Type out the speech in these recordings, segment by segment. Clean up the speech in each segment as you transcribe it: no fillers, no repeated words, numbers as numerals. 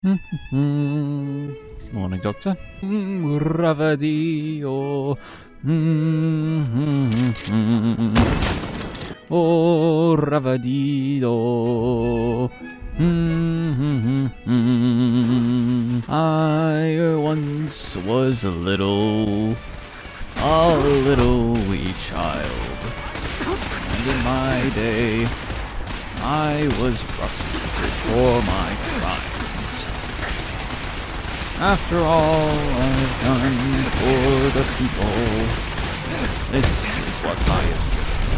Morning, Doctor. Ravadio. Oh, Ravadido. I once was a little wee child, and in my day, I was prosecuted for my crimes. After all I've done for the people, this is what I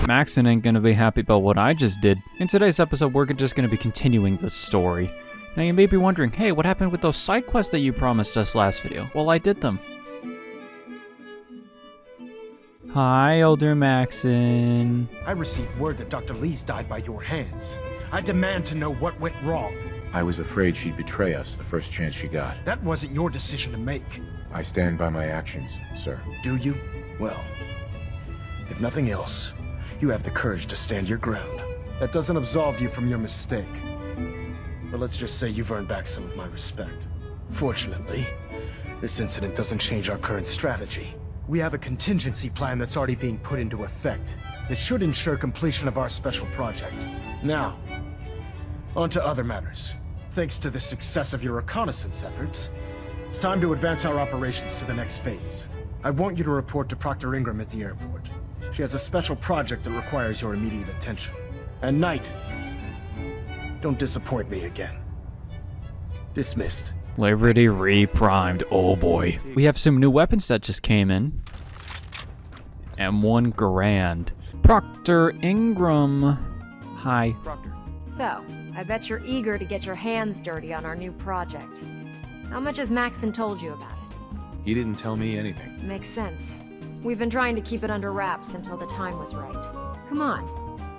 am. Maxson ain't gonna be happy about what I just did. In today's episode, we're just gonna be continuing the story. Now you may be wondering, hey, what happened with those side quests that you promised us last video? Well, I did them. Hi, Elder Maxson. I received word that Dr. Lee's died by your hands. I demand to know what went wrong. I was afraid she'd betray us the first chance she got. That wasn't your decision to make. I stand by my actions, sir. Do you? Well, if nothing else, you have the courage to stand your ground. That doesn't absolve you from your mistake. But let's just say you've earned back some of my respect. Fortunately, this incident doesn't change our current strategy. We have a contingency plan that's already being put into effect. It should ensure completion of our special project. Now, on to other matters. Thanks to the success of your reconnaissance efforts, it's time to advance our operations to the next phase. I want you to report to Proctor Ingram at the airport. She has a special project that requires your immediate attention. And Knight, don't disappoint me again. Dismissed. Liberty reprimed. Oh boy. We have some new weapons that just came in. M1 Grand. Proctor Ingram. Hi. Proctor. So, I bet you're eager to get your hands dirty on our new project. How much has Maxson told you about it? He didn't tell me anything. Makes sense. We've been trying to keep it under wraps until the time was right. Come on,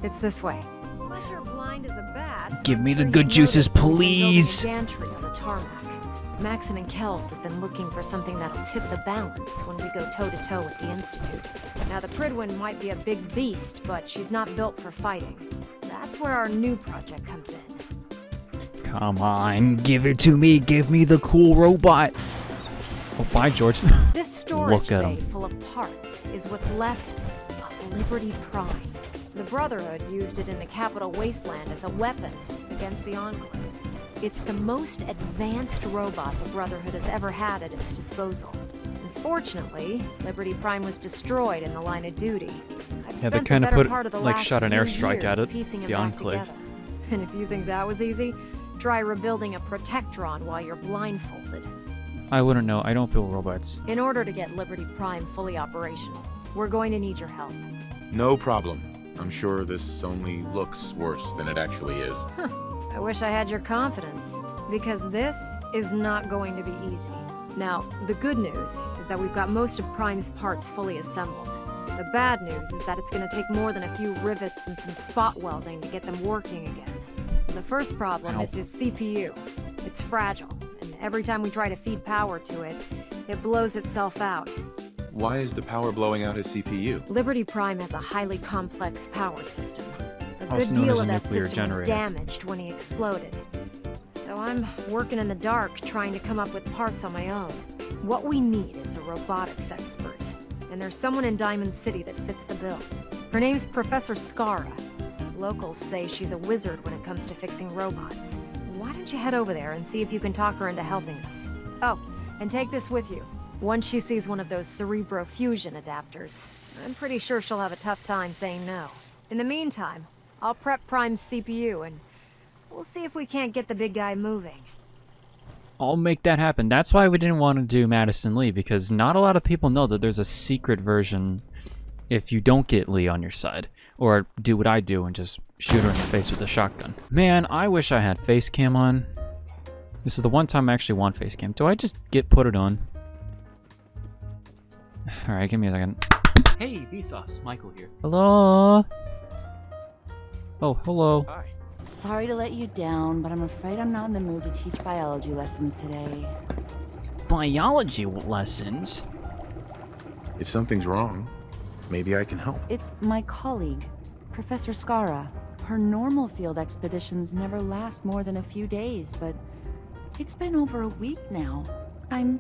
it's this way. Unless you're blind as a bat, Give me I'm the sure good you've juices, noticed we've been building a please. gantry on the tarmac. Maxson and Kells have been looking for something that'll tip the balance when we go toe-to-toe with the Institute. Now, the Pridwin might be a big beast, but she's not built for fighting. That's where our new project comes in. Come on, give it to me. Give me the cool robot. Oh, bye, George. This storage Look at bay 'em. full of parts is what's left of Liberty Prime. The Brotherhood used it in the Capital Wasteland as a weapon against the Enclave. It's the most advanced robot the Brotherhood has ever had at its disposal. Unfortunately, Liberty Prime was destroyed in the line of duty. I've Yeah, they spent kinda the better put, part of the like, last shot an few airstrike years at it, piecing the it back Enclave. together. And if you think that was easy, try rebuilding a Protectron while you're blindfolded. I wouldn't know. I don't build robots. In order to get Liberty Prime fully operational, we're going to need your help. No problem. I'm sure this only looks worse than it actually is. I wish I had your confidence, because this is not going to be easy. Now, the good news is that we've got most of Prime's parts fully assembled. The bad news is that it's going to take more than a few rivets and some spot welding to get them working again. The first problem is his CPU. It's fragile, and every time we try to feed power to it, it blows itself out. Why is the power blowing out his CPU? Liberty Prime has a highly complex power system. A Also good known deal as a of that nuclear system was generator. damaged when he exploded. So I'm working in the dark trying to come up with parts on my own. What we need is a robotics expert. And there's someone in Diamond City that fits the bill. Her name's Professor Scara. Locals say she's a wizard when it comes to fixing robots. Why don't you head over there and see if you can talk her into helping us? Oh, and take this with you. Once she sees one of those cerebro-fusion adapters, I'm pretty sure she'll have a tough time saying no. In the meantime, I'll prep Prime's CPU and we'll see if we can't get the big guy moving. I'll make that happen. That's why we didn't want to do Madison Lee, because not a lot of people know that there's a secret version if you don't get Lee on your side. Or do what I do and just shoot her in the face with a shotgun. Man, I wish I had face cam on. This is the one time I actually want face cam. Do I just put it on? Alright, give me a second. Hey, Vsauce, Michael here. Hello? Oh, hello. Hi. Sorry to let you down, but I'm afraid I'm not in the mood to teach biology lessons today. Biology lessons? If something's wrong, maybe I can help. It's my colleague, Professor Scara. Her normal field expeditions never last more than a few days, but It's been over a week now. I'm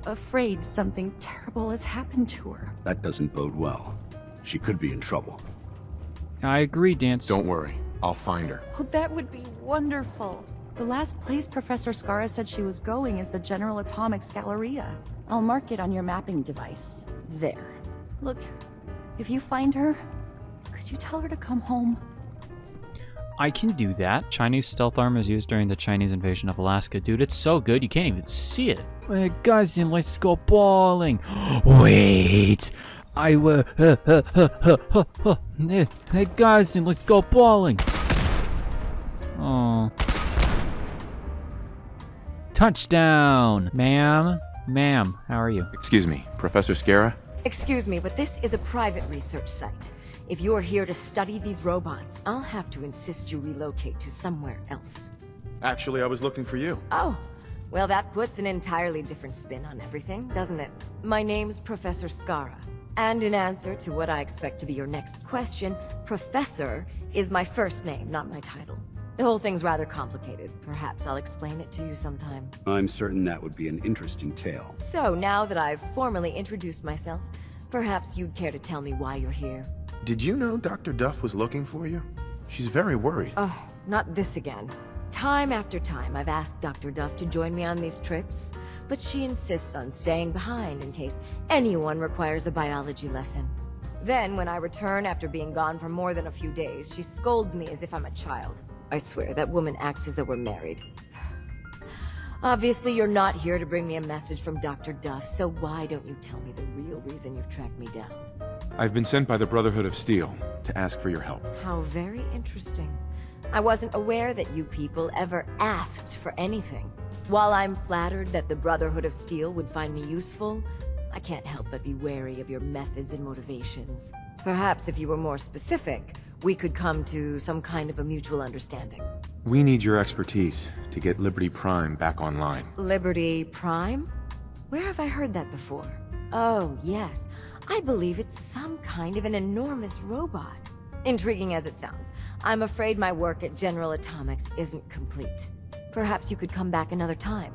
afraid something terrible has happened to her. That doesn't bode well. She could be in trouble. I agree, Dance. Don't worry. I'll find her. Oh, that would be wonderful. The last place Professor Scara said she was going is the General Atomics Galleria. I'll mark it on your mapping device. There. Look, if you find her, could you tell her to come home? I can do that. Chinese stealth armor is used during the Chinese invasion of Alaska. Dude, it's so good, you can't even see it. Hey, guys, let's go bowling. Wait. I will. Hey, guys, let's go bowling. Oh. Touchdown. Ma'am, how are you? Excuse me, Professor Scara? Excuse me, but this is a private research site. If you're here to study these robots, I'll have to insist you relocate to somewhere else. Actually, I was looking for you. Oh, well, that puts an entirely different spin on everything, doesn't it? My name's Professor Scara. And in answer to what I expect to be your next question, Professor is my first name, not my title. The whole thing's rather complicated. Perhaps I'll explain it to you sometime. I'm certain that would be an interesting tale. So, now that I've formally introduced myself, perhaps you'd care to tell me why you're here. Did you know Dr. Duff was looking for you? She's very worried. Oh, not this again. Time after time, I've asked Dr. Duff to join me on these trips, but she insists on staying behind in case anyone requires a biology lesson. Then, when I return after being gone for more than a few days, she scolds me as if I'm a child. I swear, that woman acts as though we're married. Obviously, you're not here to bring me a message from Dr. Duff, so why don't you tell me the real reason you've tracked me down? I've been sent by the Brotherhood of Steel to ask for your help. How very interesting. I wasn't aware that you people ever asked for anything. While I'm flattered that the Brotherhood of Steel would find me useful, I can't help but be wary of your methods and motivations. Perhaps if you were more specific, we could come to some kind of a mutual understanding. We need your expertise to get Liberty Prime back online. Liberty Prime? Where have I heard that before? Oh, yes. I believe it's some kind of an enormous robot. Intriguing as it sounds, I'm afraid my work at General Atomics isn't complete. Perhaps you could come back another time.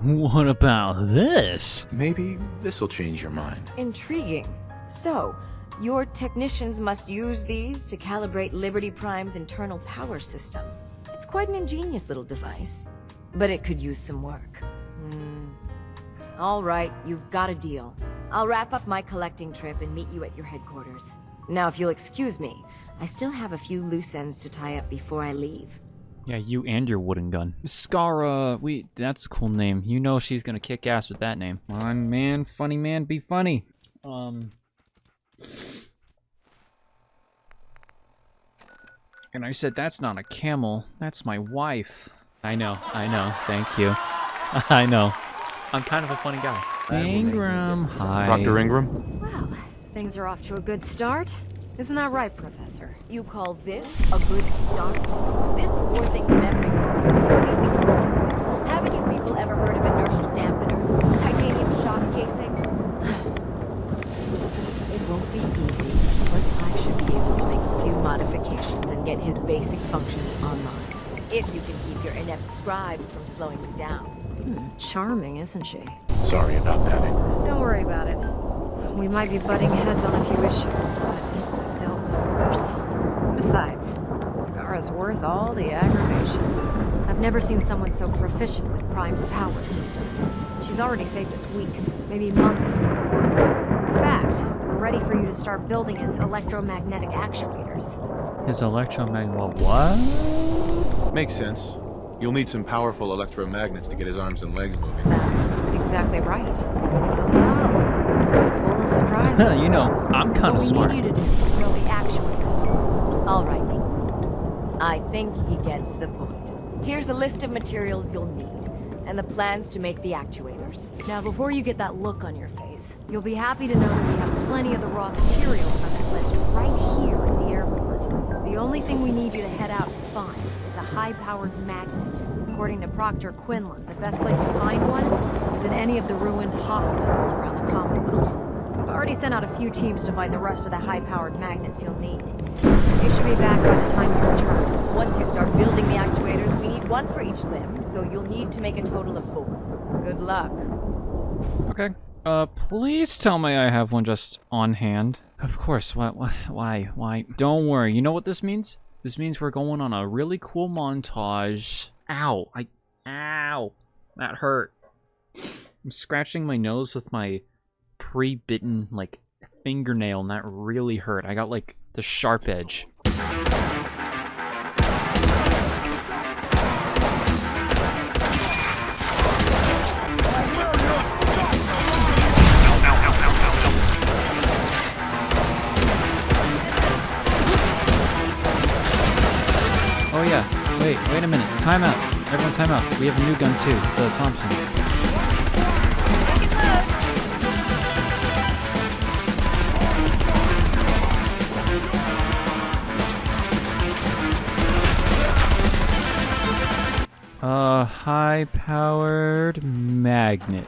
What about this? Maybe this'll change your mind. Intriguing. So, your technicians must use these to calibrate Liberty Prime's internal power system. It's quite an ingenious little device, but it could use some work. All right, you've got a deal. I'll wrap up my collecting trip and meet you at your headquarters. Now, if you'll excuse me, I still have a few loose ends to tie up before I leave. Yeah, you and your wooden gun. Scara, that's a cool name. You know she's gonna kick ass with that name. Come on, man, funny man, be funny. And I said, that's not a camel, that's my wife. I know, thank you. I know. I'm kind of a funny guy. Ingram, hi. Dr. Ingram? Well, things are off to a good start. Isn't that right, Professor? You call this a good start? This poor thing's memory core is completely gone. Haven't you people ever heard of inertial dampeners? Titanium shock casing? It won't be easy, but I should be able to make a few modifications and get his basic functions online. If you can keep your inept scribes from slowing me down. Charming, isn't she? Sorry about that, Ingram. Don't worry about it. We might be butting heads on a few issues, but I've dealt with worse. Besides, Scara's worth all the aggravation. I've never seen someone so proficient with Prime's power systems. She's already saved us weeks, maybe months. In fact, we're ready for you to start building his electromagnetic actuators. His electromagnetic what? Makes sense. You'll need some powerful electromagnets to get his arms and legs moving. That's exactly right. Wow. Full of surprises. You know, I'm kind of smart. What we need you to do is build the actuators for us. All right, Lee. I think he gets the point. Here's a list of materials you'll need, and the plans to make the actuators. Now, before you get that look on your face, you'll be happy to know that we have plenty of the raw materials on that list right here in the airport. The only thing we need you to head out to find is a high-powered magnet. According to Proctor Quinlan, the best place to find one is in any of the ruined hospitals around the Commonwealth. We've already sent out a few teams to find the rest of the high-powered magnets you'll need. You should be back by the time you return. Once you start building the actuators, we need one for each limb, so you'll need to make a total of 4. Good luck. Okay. Please tell me I have one just on hand. Of course. Why? Don't worry. You know what this means? This means we're going on a really cool montage. Ow. Ow. That hurt. I'm scratching my nose with my pre-bitten, like, fingernail, and that really hurt. I got, like, the sharp edge. Oh yeah, wait a minute. Time out. Everyone time out. We have a new gun too, the Thompson. High-powered magnet.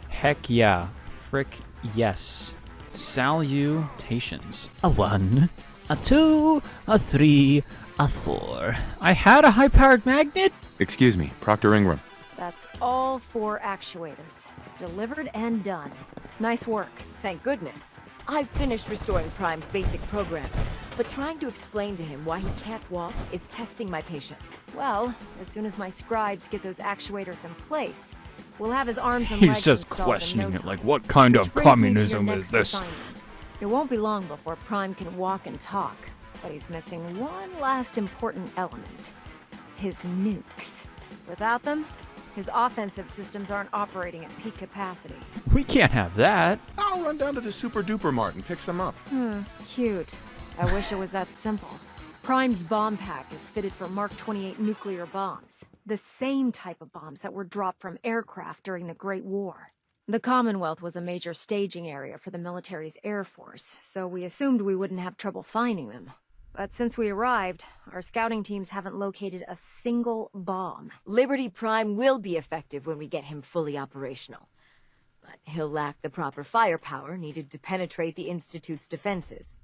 Heck yeah. Frick yes. Salutations. A 1, a 2, a 3, a 4. I had a high-powered magnet? Excuse me, Proctor Ingram. That's all 4 actuators. Delivered and done. Nice work. Thank goodness. I've finished restoring Prime's basic programming, but trying to explain to him why he can't walk is testing my patience. Well, as soon as my scribes get those actuators in place, we'll have his arms and He's legs just installed questioning in no it, like, time. what kind Which of brings me to your communism is next this? assignment. It won't be long before Prime can walk and talk, but he's missing one last important element. His nukes. Without them, his offensive systems aren't operating at peak capacity. We can't have that. I'll run down to the Super Duper Mart and pick some up. Cute. I wish it was that simple. Prime's bomb pack is fitted for Mark 28 nuclear bombs, the same type of bombs that were dropped from aircraft during the Great War. The Commonwealth was a major staging area for the military's air force, so we assumed we wouldn't have trouble finding them. But since we arrived, our scouting teams haven't located a single bomb. Liberty Prime will be effective when we get him fully operational. But he'll lack the proper firepower needed to penetrate the Institute's defenses.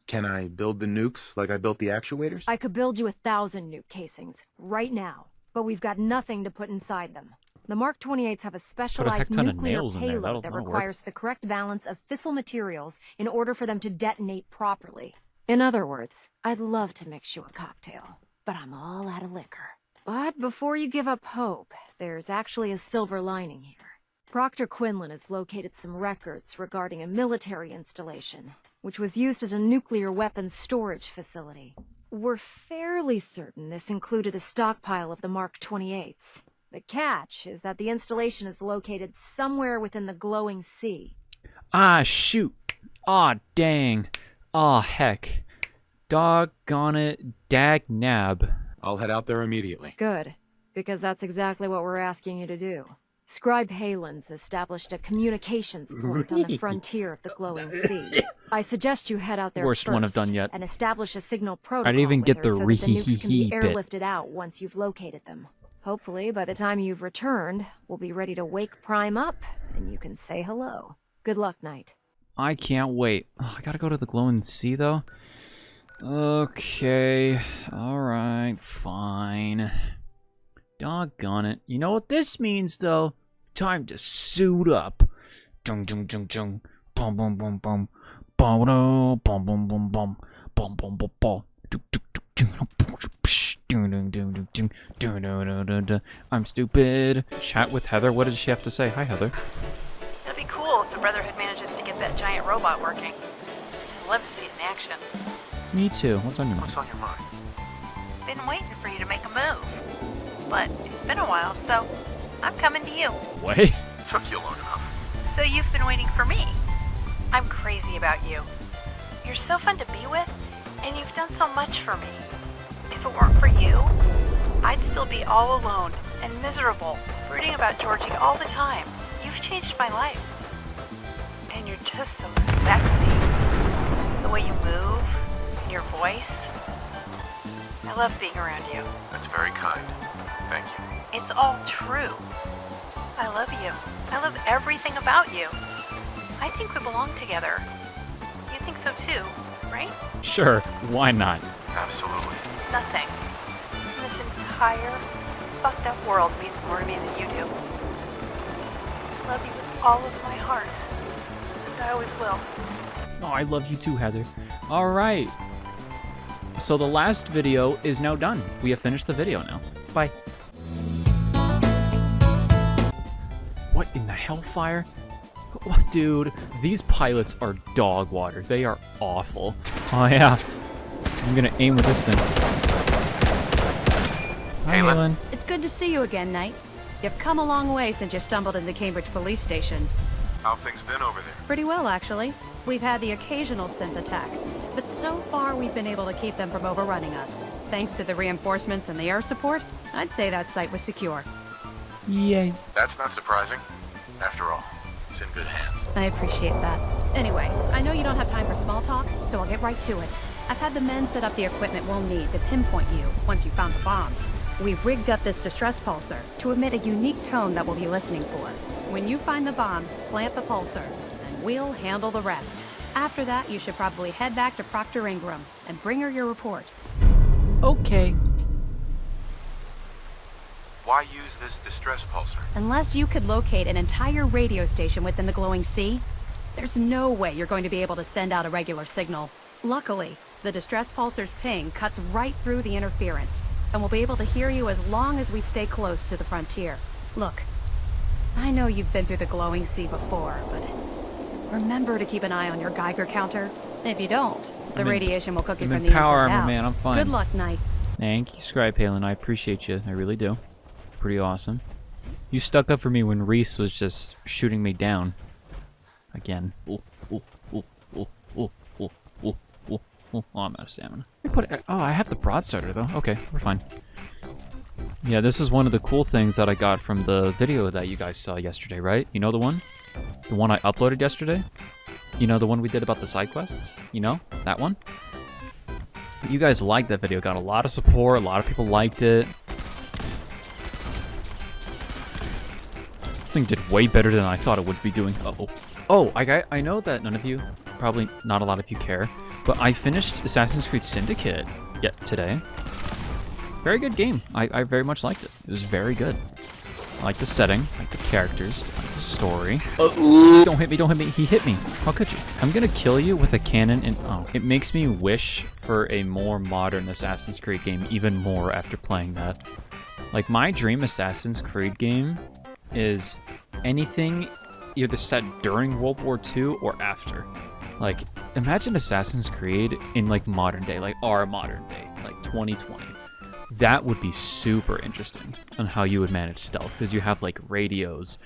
Can I build the nukes like I built the actuators? I could build you 1,000 nuke casings, right now, but we've got nothing to put inside them. The Mark 28s have a specialized ton of nuclear nails in there. payload that That'll work. requires the correct balance of fissile materials in order for them to detonate properly. In other words, I'd love to mix you a cocktail, but I'm all out of liquor. But before you give up hope, there's actually a silver lining here. Proctor Quinlan has located some records regarding a military installation, which was used as a nuclear weapons storage facility. We're fairly certain this included a stockpile of the Mark 28s. The catch is that the installation is located somewhere within the glowing sea. Ah, shoot. Ah, dang. Ah, heck. Doggone it. Dag nab. I'll head out there immediately. Good, because that's exactly what we're asking you to do. Scribe Halen's established a communications point on the frontier of the glowing sea. I suggest you head out there Worst first one I've done yet. and establish a signal protocol I didn't even with get her the so that the nukes can be ree-hee-hee bit. airlifted out once you've located them. Hopefully, by the time you've returned, we'll be ready to wake Prime up, and you can say hello. Good luck, Knight. I can't wait. Oh, I gotta go to the glowing sea, though. Okay. Alright, fine. Doggone it. You know what this means, though? Time to suit up. Jung jung jung jung. Bum bum bum bum. Bum bum bum bum bum bum. Bum bum bum bum. I'm stupid. Chat with Heather. What did she have to say? Hi, Heather. It'll be cool if the Brotherhood manages to get that giant robot working. I'd love to see it in action. Me too. What's on your mind? What's on your mind? Been waiting for you to make a move. But it's been a while, so I'm coming to you. Wait. Took you long enough. So you've been waiting for me. I'm crazy about you. You're so fun to be with, and you've done so much for me. If it weren't for you, I'd still be all alone and miserable, brooding about Georgie all the time. You've changed my life. And you're just so sexy. The way you move, and your voice. I love being around you. That's very kind. Thank you. It's all true. I love you. I love everything about you. I think we belong together. You think so too. right? Sure, why not? Absolutely. Nothing in this entire fucked up world means more to me than you do. I love you with all of my heart, and I always will. Oh, I love you too, Heather. All right. So the last video is now done. We have finished the video now. Bye. What in the hellfire? What, dude, these pilots are dog water. They are awful. Oh, yeah. I'm gonna aim with this thing. Hi, Helen. It's good to see you again, Knight. You've come a long way since you stumbled into Cambridge Police Station. How have things been over there? Pretty well, actually. We've had the occasional synth attack, but so far we've been able to keep them from overrunning us. Thanks to the reinforcements and the air support, I'd say that site was secure. Yay. That's not surprising. After all, it's in good hands. I appreciate that. Anyway, I know you don't have time for small talk, so I'll get right to it. I've had the men set up the equipment we'll need to pinpoint you once you found the bombs. We've rigged up this distress pulsar to emit a unique tone that we'll be listening for. When you find the bombs, plant the pulsar, and we'll handle the rest. After that, you should probably head back to Proctor Ingram and bring her your report. Okay. Why use this distress pulsar? Unless you could locate an entire radio station within the glowing sea, there's no way you're going to be able to send out a regular signal. Luckily, the distress pulsar's ping cuts right through the interference, and we'll be able to hear you as long as we stay close to the frontier. Look, I know you've been through the glowing sea before, but remember to keep an eye on your Geiger counter. If you don't, the radiation will cook you I'm from in the power inside armor, out. man. I'm fine. Good luck, Knight. Thank you, Scribe Halen. I appreciate you. I really do. Pretty awesome. You stuck up for me when Reese was just shooting me down. Again. Ooh, ooh, ooh, ooh, ooh, ooh, ooh, ooh, ooh. Oh, I'm out of stamina. I have the broadstarter, though. Okay, we're fine. Yeah, this is one of the cool things that I got from the video that you guys saw yesterday, right? You know the one? The one I uploaded yesterday? You know the one we did about the side quests? You know? That one? You guys liked that video. Got a lot of support. A lot of people liked it. This thing did way better than I thought it would be doing. Uh-oh. Oh, I know that none of you, probably not a lot of you care, but I finished Assassin's Creed Syndicate today. Very good game. I very much liked it. It was very good. I like the setting, I like the characters, I like the story. Don't hit me, don't hit me. He hit me. How could you? I'm gonna kill you with a cannon and oh. It makes me wish for a more modern Assassin's Creed game even more after playing that. Like, my dream Assassin's Creed game is anything either set during World War II or after. Like, imagine Assassin's Creed in, like, modern day, like our modern day, like 2020. That would be super interesting on how you would manage stealth, because you have, like, radios,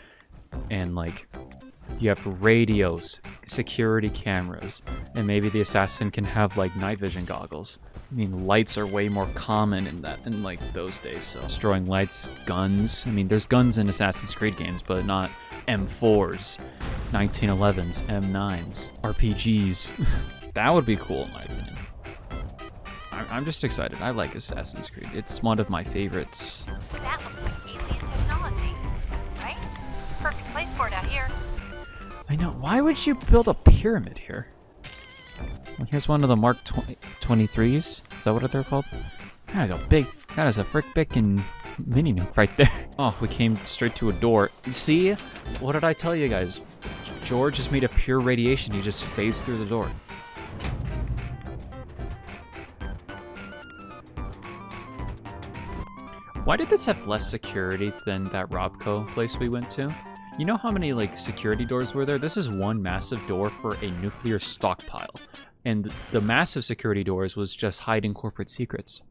and, like, you have radios, security cameras, and maybe the assassin can have, like, night vision goggles. I mean, lights are way more common in like, those days, so destroying lights, guns. I mean, there's guns in Assassin's Creed games, but not M4s, 1911s, M9s, RPGs. That would be cool, in my opinion. I'm just excited. I like Assassin's Creed. It's one of my favorites. That looks like alien technology, right? Perfect place for it out here. I know. Why would you build a pyramid here? Well, here's one of the Mark 23s. Is that what they're called? That is a frick bickin' mini nuke right there. Oh, we came straight to a door. See? What did I tell you guys? George is made of pure radiation. He just phased through the door. Why did this have less security than that Robco place we went to? You know how many, like, security doors were there? This is one massive door for a nuclear stockpile. And the massive security doors was just hiding corporate secrets.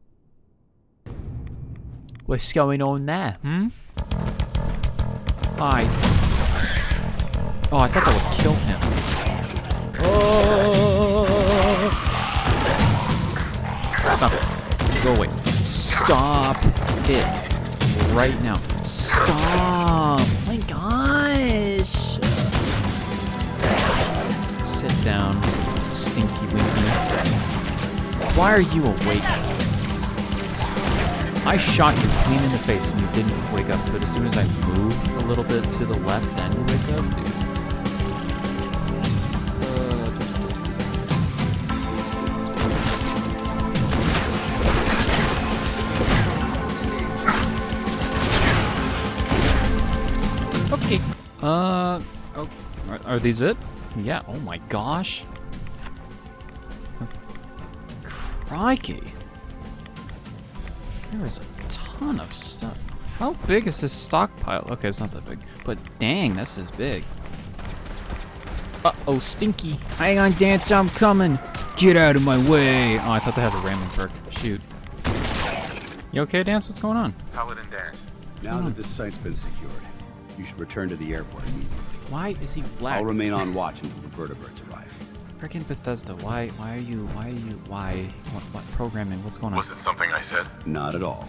What's going on there, Oh, I thought that would kill him. Oh! Stop it. Go away. Stop it. Right now. Stop! Oh my gosh! Sit down, stinky winky. Why are you awake? I shot you clean in the face and you didn't wake up, but as soon as I move a little bit to the left, then you wake up, dude. Okay. Oh, are these it? Yeah. Oh my gosh. Crikey. There is a ton of stuff. How big is this stockpile? Okay, it's not that big. But dang, this is big. Uh-oh, stinky. Hang on, Dance, I'm coming. Get out of my way. Oh, I thought they had the ramming perk. Shoot. You okay, Dance? What's going on? Paladin Dance. Now that this site's been secured, you should return to the airport immediately. Why is he black? I'll remain on watch until the vertebrates arrive. Freaking Bethesda, why? What programming? What's going on? Was it something I said? Not at all.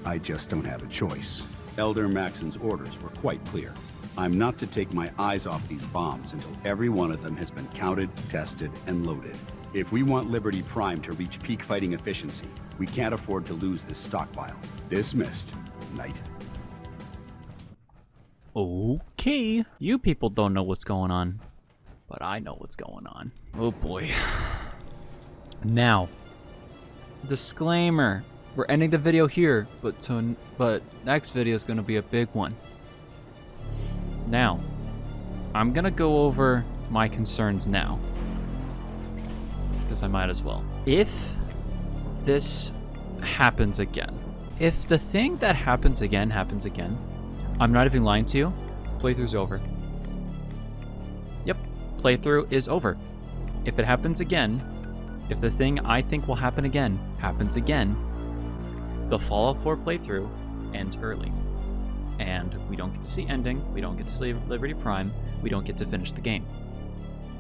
I just don't have a choice. Elder Maxson's orders were quite clear. I'm not to take my eyes off these bombs until every one of them has been counted, tested, and loaded. If we want Liberty Prime to reach peak fighting efficiency, we can't afford to lose this stockpile. Dismissed, Knight. Okay. You people don't know what's going on, but I know what's going on. Oh boy. Now, disclaimer. We're ending the video here, but next video is going to be a big one. Now, I'm going to go over my concerns now, because I might as well. If this happens again, if the thing that happens again, I'm not even lying to you, playthrough's over. Yep, playthrough is over. If it happens again, if the thing I think will happen again happens again, the Fallout 4 playthrough ends early. And we don't get to see ending, we don't get to see Liberty Prime, we don't get to finish the game.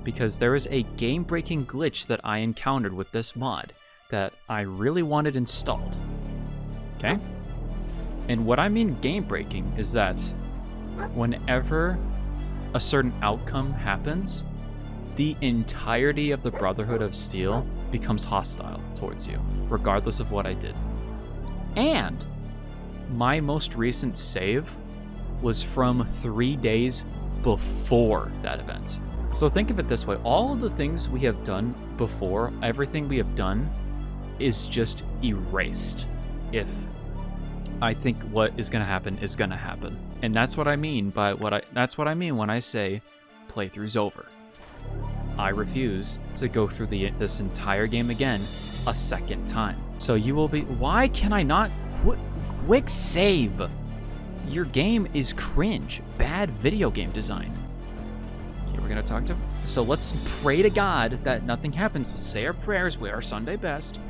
Because there is a game-breaking glitch that I encountered with this mod that I really wanted installed. Okay? And what I mean game-breaking is that whenever a certain outcome happens, the entirety of the Brotherhood of Steel becomes hostile towards you, regardless of what I did. And my most recent save was from 3 days before that event. So think of it this way, all of the things we have done before, everything we have done is just erased if I think what is going to happen is going to happen. And that's what I mean by that's what I mean when I say playthrough's over. I refuse to go through this entire game again a second time. So you will be, why can I not quick save? Your game is cringe, bad video game design. Okay, we're gonna talk to, so let's pray to God that nothing happens. Let's say our prayers, we are Sunday best.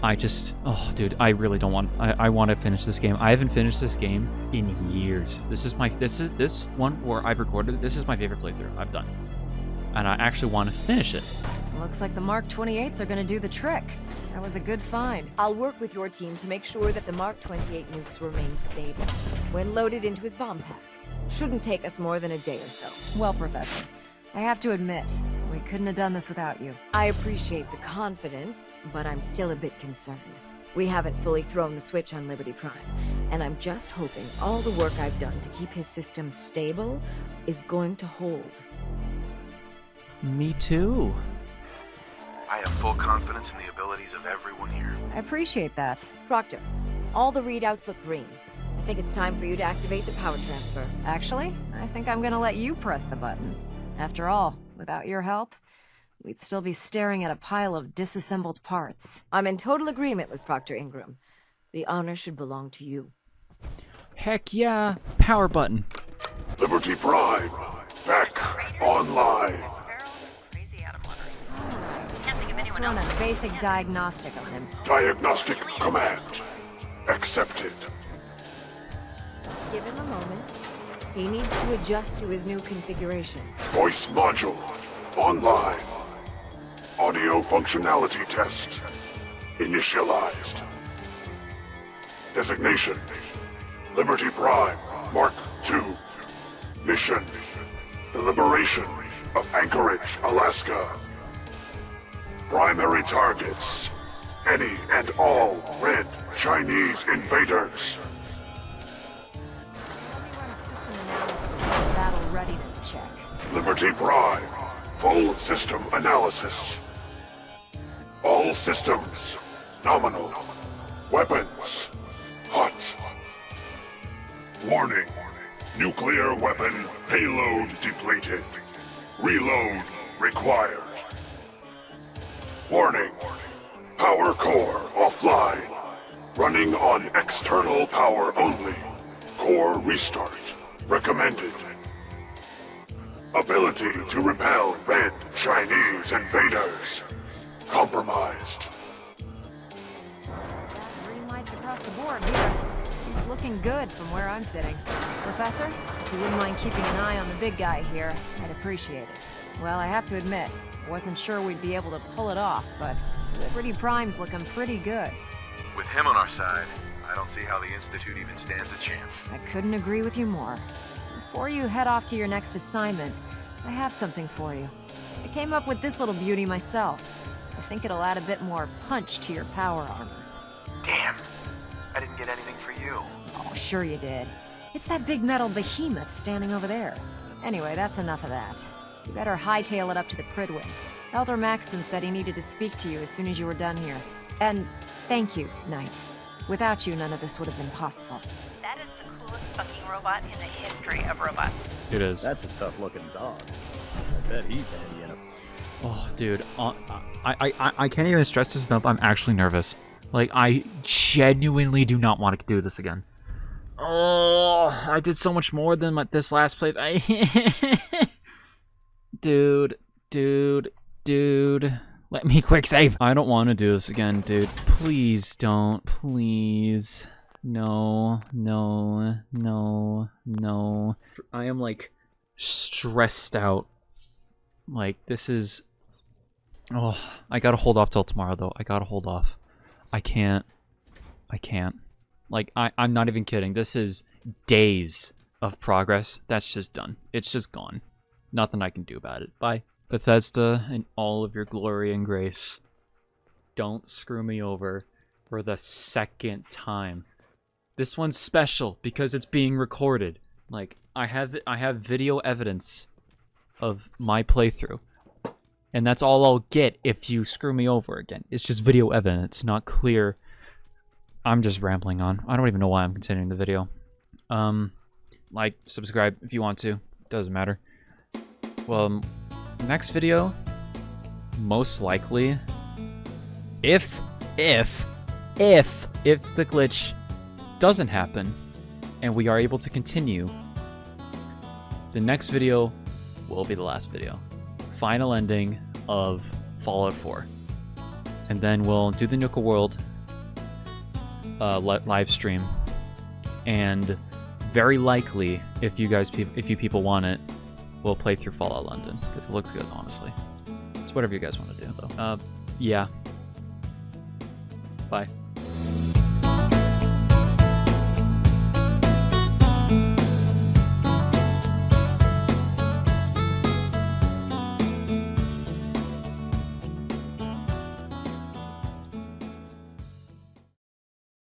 Oh dude, I really don't want, I want to finish this game. I haven't finished this game in years. This one where I've recorded, this is my favorite playthrough I've done. And I actually want to finish it. Looks like the Mark 28s are gonna do the trick. That was a good find. I'll work with your team to make sure that the Mark 28 nukes remain stable when loaded into his bomb pack. Shouldn't take us more than a day or so. Well, Professor, I have to admit, we couldn't have done this without you. I appreciate the confidence, but I'm still a bit concerned. We haven't fully thrown the switch on Liberty Prime, and I'm just hoping all the work I've done to keep his systems stable is going to hold. Me too. I have full confidence in the abilities of everyone here. I appreciate that. Proctor, all the readouts look green. I think it's time for you to activate the power transfer. Actually, I think I'm gonna let you press the button. After all, without your help, we'd still be staring at a pile of disassembled parts. I'm in total agreement with Proctor Ingram. The honor should belong to you. Heck yeah, power button. Liberty Prime, back online. Let's run a basic diagnostic on him. Diagnostic command accepted. Give him a moment. He needs to adjust to his new configuration. Voice module online. Audio functionality test initialized. Designation: Liberty Prime Mark II. Mission: the liberation of Anchorage, Alaska. Primary targets: any and all red Chinese invaders. Run a system analysis and battle readiness check. Liberty Prime, full system analysis. All systems, nominal. Weapons, hot. Warning, Nuclear weapon payload depleted. Reload required. Warning. Power core offline. Running on external power only. Core restart recommended. Ability to repel red Chinese invaders. Compromised. Green lights across the board here. He's looking good from where I'm sitting. Professor, if you wouldn't mind keeping an eye on the big guy here, I'd appreciate it. Well, I have to admit, wasn't sure we'd be able to pull it off, but Liberty Prime's looking pretty good. With him on our side, I don't see how the Institute even stands a chance. I couldn't agree with you more. Before you head off to your next assignment, I have something for you. I came up with this little beauty myself. I think it'll add a bit more punch to your power armor. Damn! I didn't get anything for you. Oh, sure you did. It's that big metal behemoth standing over there. Anyway, that's enough of that. You better hightail it up to the Pridwin. Elder Maxson said he needed to speak to you as soon as you were done here. And thank you, Knight. Without you, none of this would have been possible. That is the coolest fucking robot in the history of robots. It is. That's a tough-looking dog. I bet he's handy in a... Oh, dude. I can't even stress this enough. I'm actually nervous. Like, I genuinely do not want to do this again. Oh, I did so much more than this last play. Dude. Let me quick save. I don't want to do this again, dude. Please don't. Please. No. I am, like, stressed out. Like, this is... Oh, I gotta hold off till tomorrow, though. I gotta hold off. I can't. Like, I'm not even kidding. This is days of progress. That's just done. It's just gone. Nothing I can do about it. Bye. Bethesda, in all of your glory and grace, don't screw me over for the second time. This one's special because it's being recorded. Like, I have video evidence of my playthrough. And that's all I'll get if you screw me over again. It's just video evidence, not clear. I'm just rambling on. I don't even know why I'm continuing the video. Like, subscribe if you want to. Doesn't matter. Well, next video, most likely, if the glitch doesn't happen and we are able to continue, the next video will be the last video. Final ending of Fallout 4. And then we'll do the Nuka World live stream. And very likely, if you people want it, we'll play through Fallout London, because it looks good, honestly. It's whatever you guys want to do, though. Yeah. Bye.